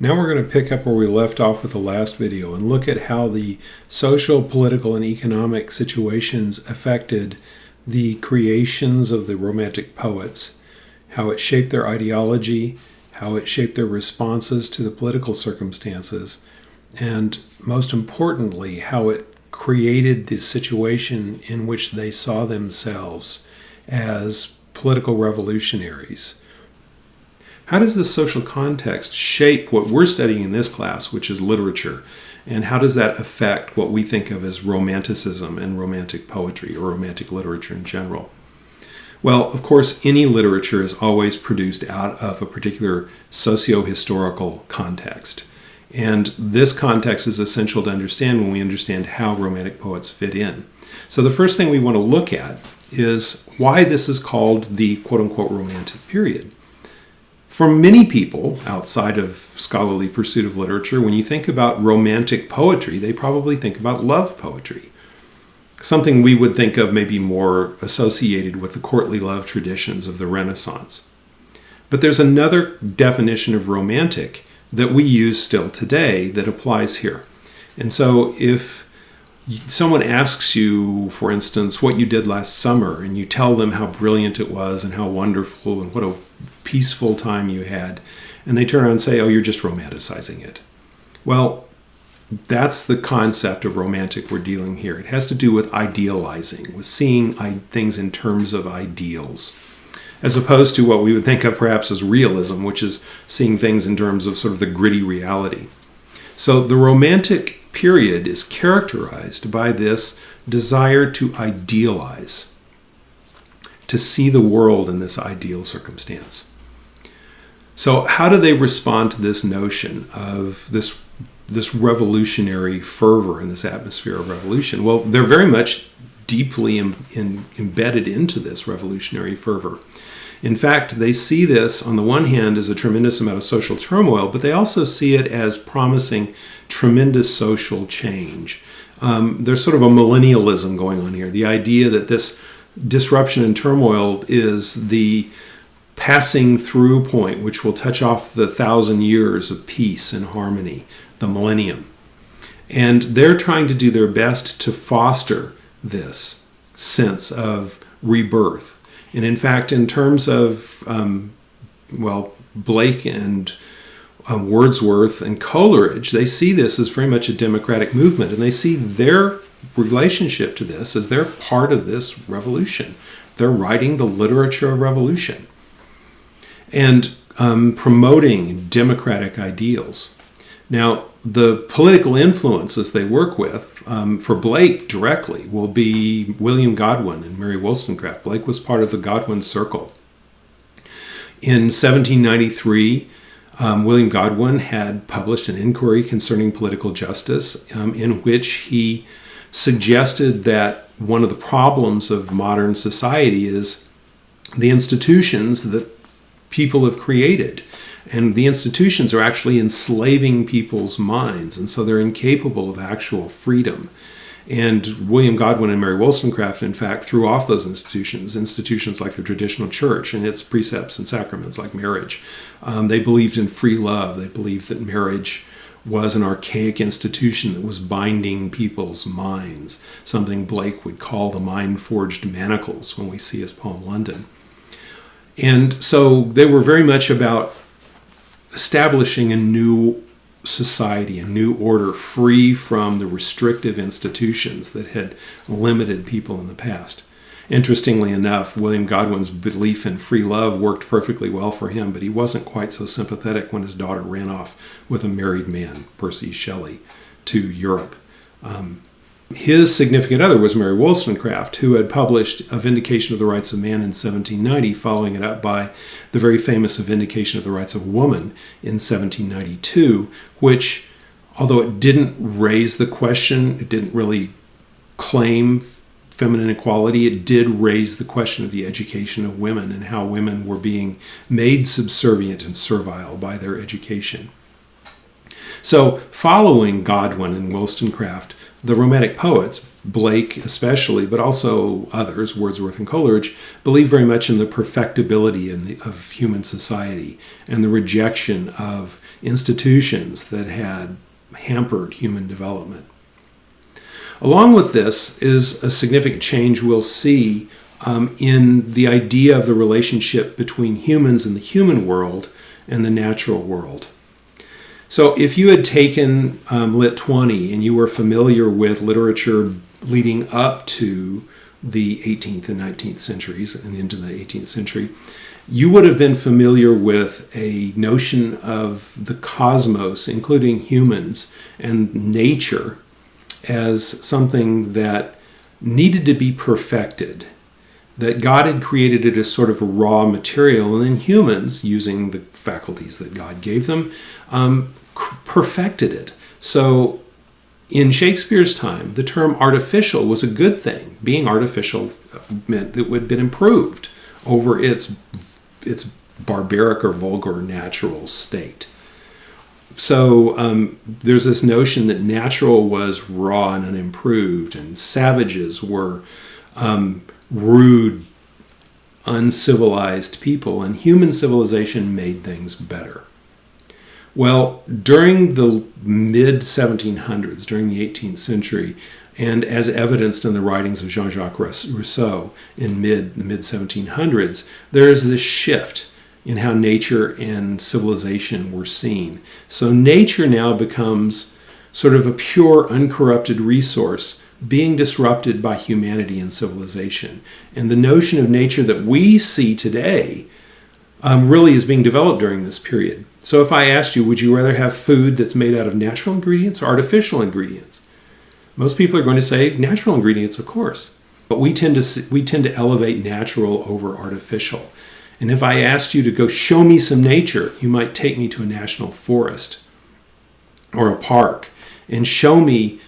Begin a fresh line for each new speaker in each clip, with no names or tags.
Now we're going to pick up where we left off with the last video and look at how the social, political, and economic situations affected the creations of the Romantic poets, how it shaped their ideology, how it shaped their responses to the political circumstances, and most importantly, how it created the situation in which they saw themselves as political revolutionaries. How does this social context shape what we're studying in this class, which is literature? And how does that affect what we think of as Romanticism and Romantic poetry or Romantic literature in general? Well, of course, any literature is always produced out of a particular socio-historical context. And this context is essential to understand when we understand how Romantic poets fit in. So the first thing we want to look at is why this is called the quote-unquote Romantic period. For many people outside of scholarly pursuit of literature, when you think about Romantic poetry, they probably think about love poetry. Something we would think of maybe more associated with the courtly love traditions of the Renaissance. But there's another definition of Romantic that we use still today that applies here. And so if someone asks you, for instance, what you did last summer, and you tell them how brilliant it was and how wonderful and what a peaceful time you had, and they turn around and say, oh, you're just romanticizing it. Well, that's the concept of Romantic we're dealing here. It has to do with idealizing, with seeing things in terms of ideals, as opposed to what we would think of perhaps as realism, which is seeing things in terms of sort of the gritty reality. So the Romantic period is characterized by this desire to idealize, to see the world in this ideal circumstance. So how do they respond to this notion of this revolutionary fervor and this atmosphere of revolution? Well, they're very much deeply embedded into this revolutionary fervor. In fact, they see this on the one hand as a tremendous amount of social turmoil, but they also see it as promising tremendous social change. There's sort of a millennialism going on here. The idea that this disruption and turmoil is the passing through point, which will touch off the 1,000 years of peace and harmony, the millennium. And they're trying to do their best to foster this sense of rebirth. And in fact, in terms of, Blake and Wordsworth and Coleridge, they see this as very much a democratic movement, and they see their relationship to this as they're part of this revolution. They're writing the literature of revolution and promoting democratic ideals. Now, the political influences they work with, for Blake directly, will be William Godwin and Mary Wollstonecraft. Blake was part of the Godwin Circle. In 1793, William Godwin had published an inquiry concerning political justice, in which he suggested that one of the problems of modern society is the institutions that people have created. And the institutions are actually enslaving people's minds, and so they're incapable of actual freedom. And William Godwin and Mary Wollstonecraft, in fact, threw off those institutions like the traditional church and its precepts and sacraments like marriage. They believed in free love. They believed that marriage was an archaic institution that was binding people's minds, something Blake would call the mind-forged manacles when we see his poem London. And so they were very much about establishing a new society, a new order free from the restrictive institutions that had limited people in the past. Interestingly enough, William Godwin's belief in free love worked perfectly well for him, but he wasn't quite so sympathetic when his daughter ran off with a married man, Percy Shelley, to Europe. His significant other was Mary Wollstonecraft, who had published A Vindication of the Rights of Man in 1790, following it up by the very famous A Vindication of the Rights of Woman in 1792, which, although it didn't raise the question, it didn't really claim feminine equality, it did raise the question of the education of women and how women were being made subservient and servile by their education. So, following Godwin and Wollstonecraft, the Romantic poets Blake especially, but also others, Wordsworth and Coleridge, believe very much in the perfectibility of human society and the rejection of institutions that had hampered human development. Along with this is a significant change we'll see in the idea of the relationship between humans in the human world and the natural world. So if you had taken Lit 20 and you were familiar with literature leading up to the 18th and 19th centuries and into the 18th century, you would have been familiar with a notion of the cosmos, including humans and nature, as something that needed to be perfected, that God had created it as sort of a raw material, and then humans, using the faculties that God gave them, perfected it. So in Shakespeare's time, the term artificial was a good thing. Being artificial meant that it had been improved over its barbaric or vulgar natural state. So there's this notion that natural was raw and unimproved, and savages were rude, uncivilized people, and human civilization made things better. Well, during the mid-1700s, during the 18th century, and as evidenced in the writings of Jean-Jacques Rousseau in the mid-1700s, there is this shift in how nature and civilization were seen. So nature now becomes sort of a pure, uncorrupted resource being disrupted by humanity and civilization. And the notion of nature that we see today really is being developed during this period. So if I asked you, would you rather have food that's made out of natural ingredients or artificial ingredients? Most people are going to say natural ingredients, of course. But we tend to elevate natural over artificial. And if I asked you to go show me some nature, you might take me to a national forest or a park and show me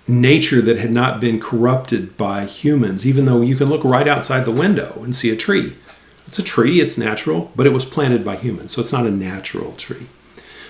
nature that had not been corrupted by humans, even though you can look right outside the window and see a tree. It's a tree, it's natural, but it was planted by humans, so it's not a natural tree.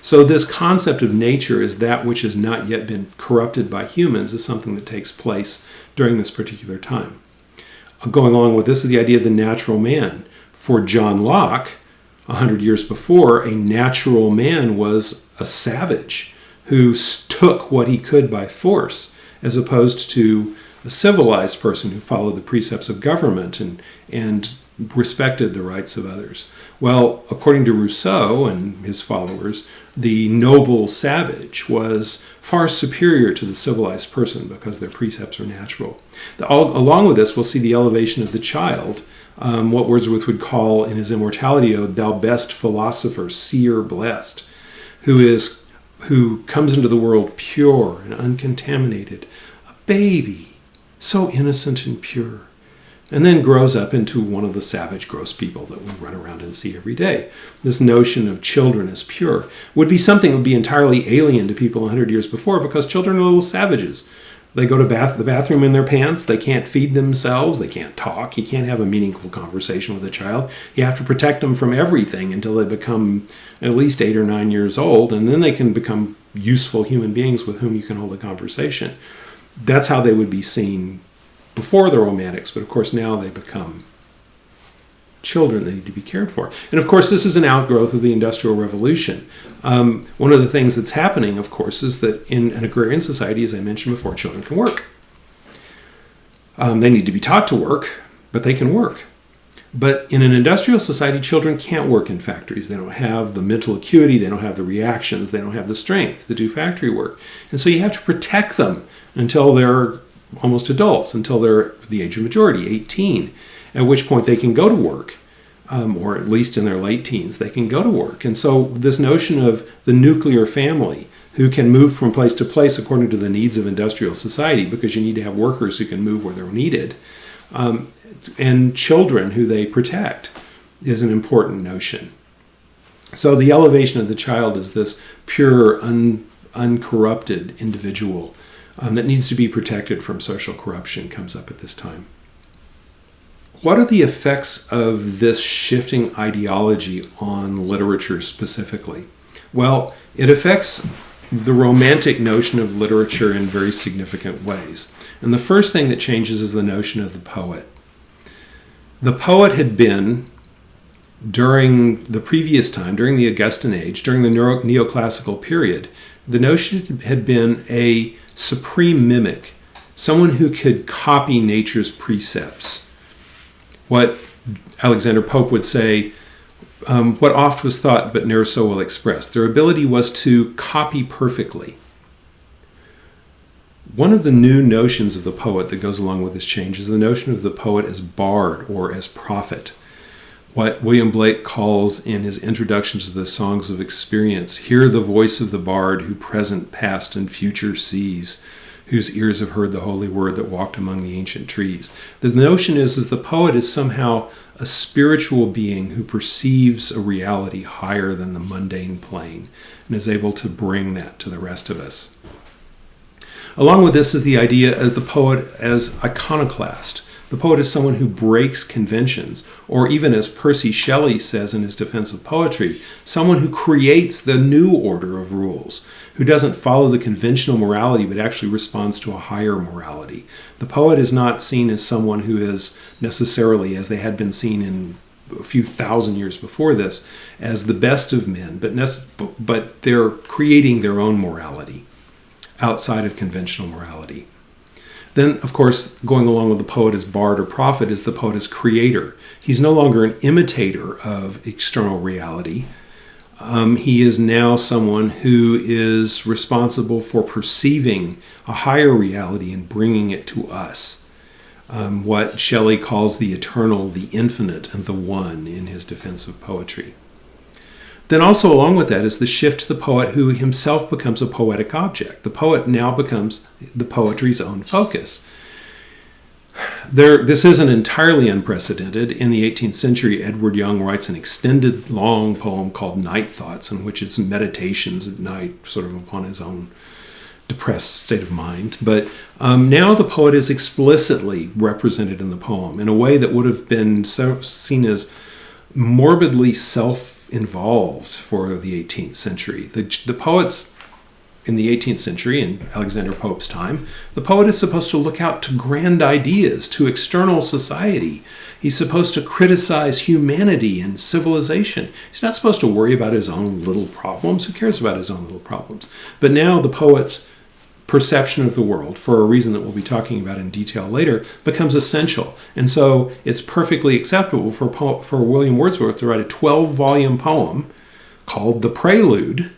So this concept of nature as that which has not yet been corrupted by humans is something that takes place during this particular time. Going along with this is the idea of the natural man. For John Locke, 100 years before, a natural man was a savage who took what he could by force, as opposed to a civilized person who followed the precepts of government and respected the rights of others. Well, according to Rousseau and his followers, the noble savage was far superior to the civilized person because their precepts are natural. Along with this, we'll see the elevation of the child, what Wordsworth would call in his Immortality Ode, "Thou best philosopher, seer blessed," who comes into the world pure and uncontaminated, a baby, so innocent and pure, and then grows up into one of the savage, gross people that we run around and see every day. This notion of children as pure would be something that would be entirely alien to people 100 years before, because children are little savages. They go to the bathroom in their pants. They can't feed themselves. They can't talk. You can't have a meaningful conversation with a child. You have to protect them from everything until they become at least 8 or 9 years old, and then they can become useful human beings with whom you can hold a conversation. That's how they would be seen before the Romantics, but of course now they become children that need to be cared for. And of course this is an outgrowth of the Industrial Revolution. One of the things that's happening, of course, is that in an agrarian society, as I mentioned before, children can work. They need to be taught to work, but they can work. But in an industrial society, children can't work in factories. They don't have the mental acuity, they don't have the reactions, they don't have the strength to do factory work. And so you have to protect them until they're almost adults, until they're the age of majority, 18, at which point they can go to work, or at least in their late teens, they can go to work. And so this notion of the nuclear family, who can move from place to place according to the needs of industrial society, because you need to have workers who can move where they're needed, and children who they protect, is an important notion. So the elevation of the child is this pure, uncorrupted individual that needs to be protected from social corruption, comes up at this time. What are the effects of this shifting ideology on literature specifically? Well, it affects the Romantic notion of literature in very significant ways. And the first thing that changes is the notion of the poet. The poet had been, during the previous time, during the Augustan age, during the neoclassical period, the notion had been a supreme mimic, someone who could copy nature's precepts. What Alexander Pope would say, what oft was thought but ne'er so well expressed. Their ability was to copy perfectly. One of the new notions of the poet that goes along with this change is the notion of the poet as bard or as prophet. What William Blake calls in his introductions to the Songs of Experience, hear the voice of the bard who present, past, and future sees, whose ears have heard the holy word that walked among the ancient trees. The notion is the poet is somehow a spiritual being who perceives a reality higher than the mundane plane and is able to bring that to the rest of us. Along with this is the idea of the poet as iconoclast. The poet is someone who breaks conventions, or even as Percy Shelley says in his defense of poetry, someone who creates the new order of rules, who doesn't follow the conventional morality but actually responds to a higher morality. The poet is not seen as someone who is necessarily, as they had been seen in a few thousand years before this, as the best of men, but they're creating their own morality outside of conventional morality. Then, of course, going along with the poet as bard or prophet is the poet as creator. He's no longer an imitator of external reality. He is now someone who is responsible for perceiving a higher reality and bringing it to us. What Shelley calls the eternal, the infinite, and the one in his defense of poetry. Then also along with that is the shift to the poet who himself becomes a poetic object. The poet now becomes the poetry's own focus. This isn't entirely unprecedented. In the 18th century, Edward Young writes an extended, long poem called Night Thoughts, in which it's meditations at night, sort of upon his own depressed state of mind. But now the poet is explicitly represented in the poem in a way that would have been seen as morbidly self-involved for the 18th century. The poets in the 18th century, in Alexander Pope's time, the poet is supposed to look out to grand ideas, to external society. He's supposed to criticize humanity and civilization. He's not supposed to worry about his own little problems. Who cares about his own little problems? But now the poet's perception of the world, for a reason that we'll be talking about in detail later, becomes essential. And so it's perfectly acceptable for William Wordsworth to write a 12-volume poem called The Prelude,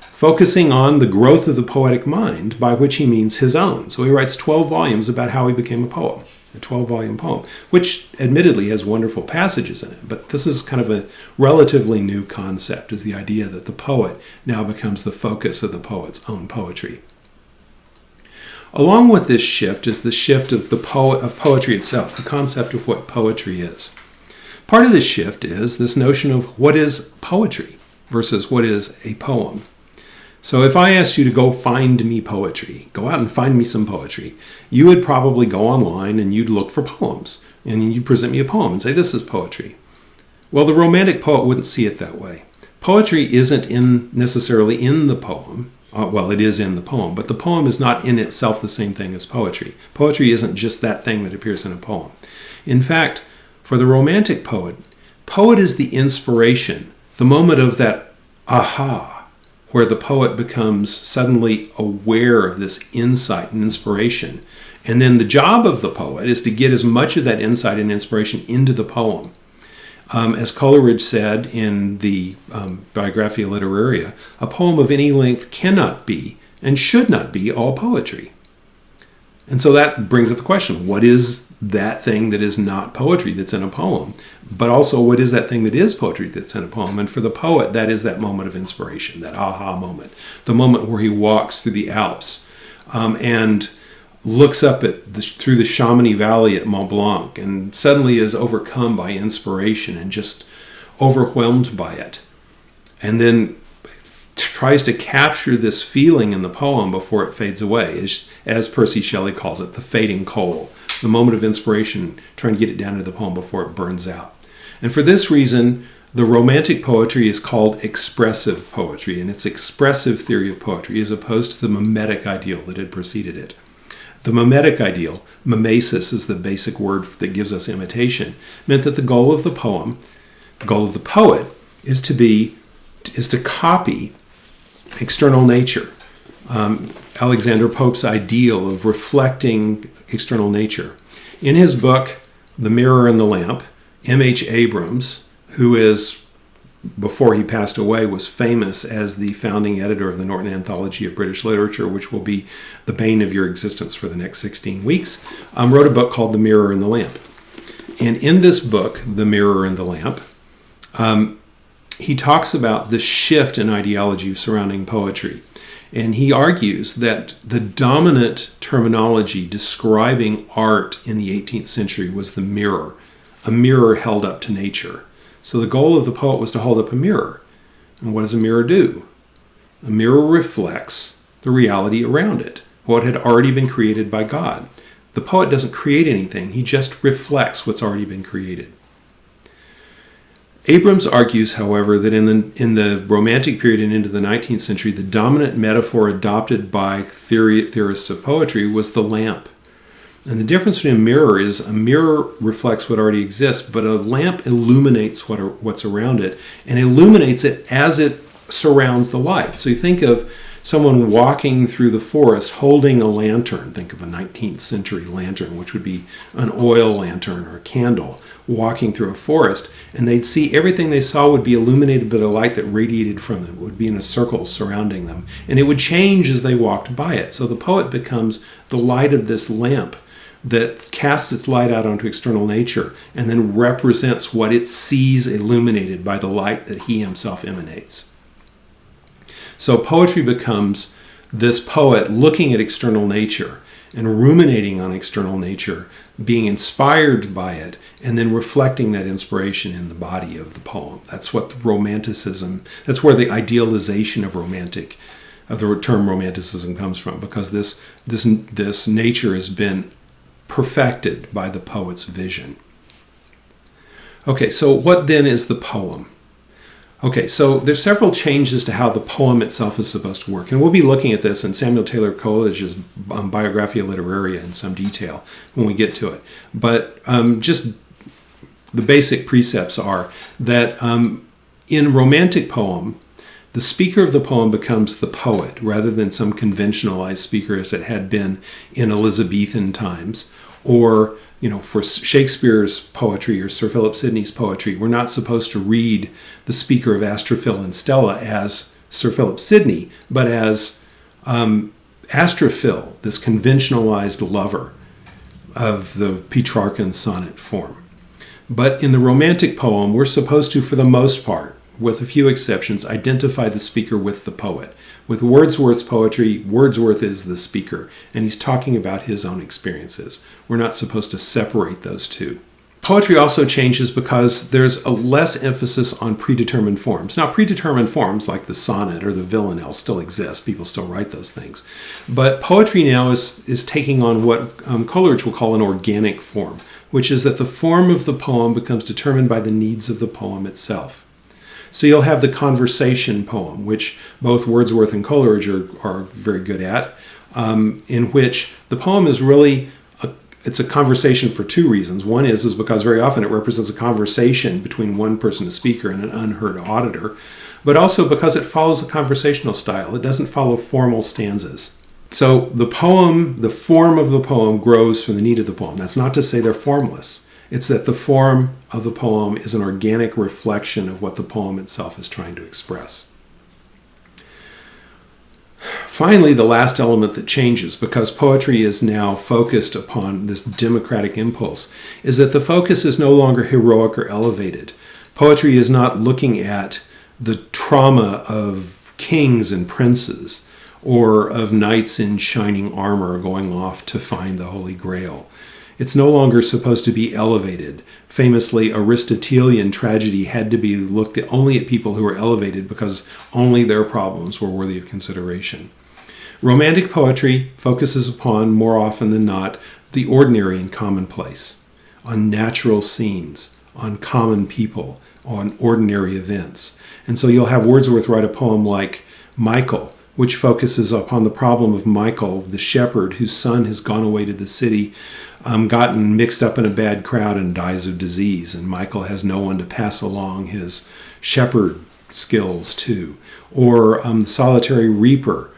focusing on the growth of the poetic mind, by which he means his own. So he writes 12 volumes about how he became a poet, a 12-volume poem, which admittedly has wonderful passages in it. But this is kind of a relatively new concept, is the idea that the poet now becomes the focus of the poet's own poetry. Along with this shift is the shift of poetry itself, the concept of what poetry is. Part of this shift is this notion of what is poetry versus what is a poem. So if I asked you to go find me poetry, go out and find me some poetry, you would probably go online and you'd look for poems, and you'd present me a poem and say, this is poetry. Well, the Romantic poet wouldn't see it that way. Poetry isn't necessarily in the poem. Well, it is in the poem, but the poem is not in itself the same thing as poetry. Poetry isn't just that thing that appears in a poem. In fact, for the Romantic poet is the inspiration, the moment of that aha, where the poet becomes suddenly aware of this insight and inspiration. And then the job of the poet is to get as much of that insight and inspiration into the poem. As Coleridge said in the Biographia Literaria, a poem of any length cannot be and should not be all poetry. And so that brings up the question, what is that thing that is not poetry that's in a poem? But also, what is that thing that is poetry that's in a poem? And for the poet, that is that moment of inspiration, that aha moment, the moment where he walks through the Alps and looks up through the Chamonix Valley at Mont Blanc and suddenly is overcome by inspiration and just overwhelmed by it. And then tries to capture this feeling in the poem before it fades away, as Percy Shelley calls it, the fading coal, the moment of inspiration, trying to get it down to the poem before it burns out. And for this reason, The Romantic poetry is called expressive poetry, and it's expressive theory of poetry as opposed to the mimetic ideal that had preceded it. The mimetic ideal, mimesis is the basic word that gives us imitation, meant that the goal of the poem, the goal of the poet, is to copy external nature. Alexander Pope's ideal of reflecting external nature. In his book, The Mirror and the Lamp, M.H. Abrams, who is, before he passed away, was famous as the founding editor of the Norton Anthology of British Literature, which will be the bane of your existence for the next 16 weeks, wrote a book called The Mirror and the Lamp. And in this book, The Mirror and the Lamp, he talks about the shift in ideology surrounding poetry. And he argues that the dominant terminology describing art in the 18th century was the mirror, a mirror held up to nature. So the goal of the poet was to hold up a mirror. And what does a mirror do? A mirror reflects the reality around it, what had already been created by God. The poet doesn't create anything, he just reflects what's already been created. Abrams argues, however, that in the Romantic period and into the 19th century, the dominant metaphor adopted by theorists of poetry was the lamp. And the difference between a mirror is a mirror reflects what already exists, but a lamp illuminates what's around it, and illuminates it as it surrounds the light. So you think of someone walking through the forest holding a lantern. Think of a 19th century lantern, which would be an oil lantern or a candle, walking through a forest, and they'd see everything they saw would be illuminated by the light that radiated from them. It would be in a circle surrounding them, and it would change as they walked by it. So the poet becomes the light of this lamp that casts its light out onto external nature and then represents what it sees illuminated by the light that he himself emanates. So poetry becomes this poet looking at external nature and ruminating on external nature, being inspired by it, and then reflecting that inspiration in the body of the poem. That's what the romanticism, that's where the idealization of the term romanticism comes from, because this nature has been perfected by the poet's vision. Okay, so what then is the poem? Okay, so there's several changes to how the poem itself is supposed to work. And we'll be looking at this in Samuel Taylor Coleridge's Biographia Literaria in some detail when we get to it. But just the basic precepts are that in romantic poem, the speaker of the poem becomes the poet rather than some conventionalized speaker as it had been in Elizabethan times, or for Shakespeare's poetry or Sir Philip Sidney's poetry, we're not supposed to read the speaker of Astrophil and Stella as Sir Philip Sidney, but as Astrophil, this conventionalized lover of the Petrarchan sonnet form. But in the romantic poem, we're supposed to, for the most part, with a few exceptions, identify the speaker with the poet. With Wordsworth's poetry, Wordsworth is the speaker, and he's talking about his own experiences. We're not supposed to separate those two. Poetry also changes because there's a less emphasis on predetermined forms. Now, predetermined forms like the sonnet or the villanelle still exist. People still write those things. But poetry now is taking on what Coleridge will call an organic form, which is that the form of the poem becomes determined by the needs of the poem itself. So you'll have the conversation poem, which both Wordsworth and Coleridge are very good at, in which the poem is really, it's a conversation for two reasons. One is because very often it represents a conversation between one person, a speaker, and an unheard auditor, but also because it follows a conversational style. It doesn't follow formal stanzas. So the poem, the form of the poem grows from the need of the poem. That's not to say they're formless. It's that the form of the poem is an organic reflection of what the poem itself is trying to express. Finally, the last element that changes, because poetry is now focused upon this democratic impulse, is that the focus is no longer heroic or elevated. Poetry is not looking at the trauma of kings and princes, or of knights in shining armor going off to find the Holy Grail. It's no longer supposed to be elevated. Famously, Aristotelian tragedy had to be looked at only at people who were elevated because only their problems were worthy of consideration. Romantic poetry focuses upon, more often than not, the ordinary and commonplace, on natural scenes, on common people, on ordinary events. And so you'll have Wordsworth write a poem like Michael, which focuses upon the problem of Michael, the shepherd whose son has gone away to the city, gotten mixed up in a bad crowd and dies of disease. And Michael has no one to pass along his shepherd skills to. Or the solitary reaper,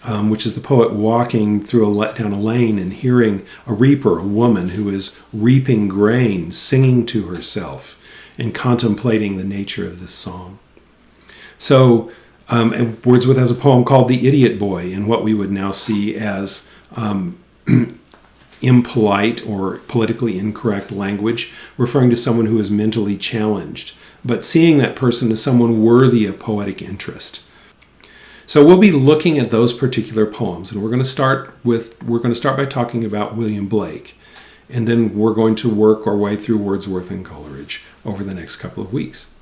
which is the poet walking down a lane and hearing a reaper, a woman who is reaping grain, singing to herself and contemplating the nature of this song. So and Wordsworth has a poem called The Idiot Boy, in what we would now see as impolite or politically incorrect language, referring to someone who is mentally challenged, but seeing that person as someone worthy of poetic interest. So we'll be looking at those particular poems, and we're going to start by talking about William Blake, and then we're going to work our way through Wordsworth and Coleridge over the next couple of weeks.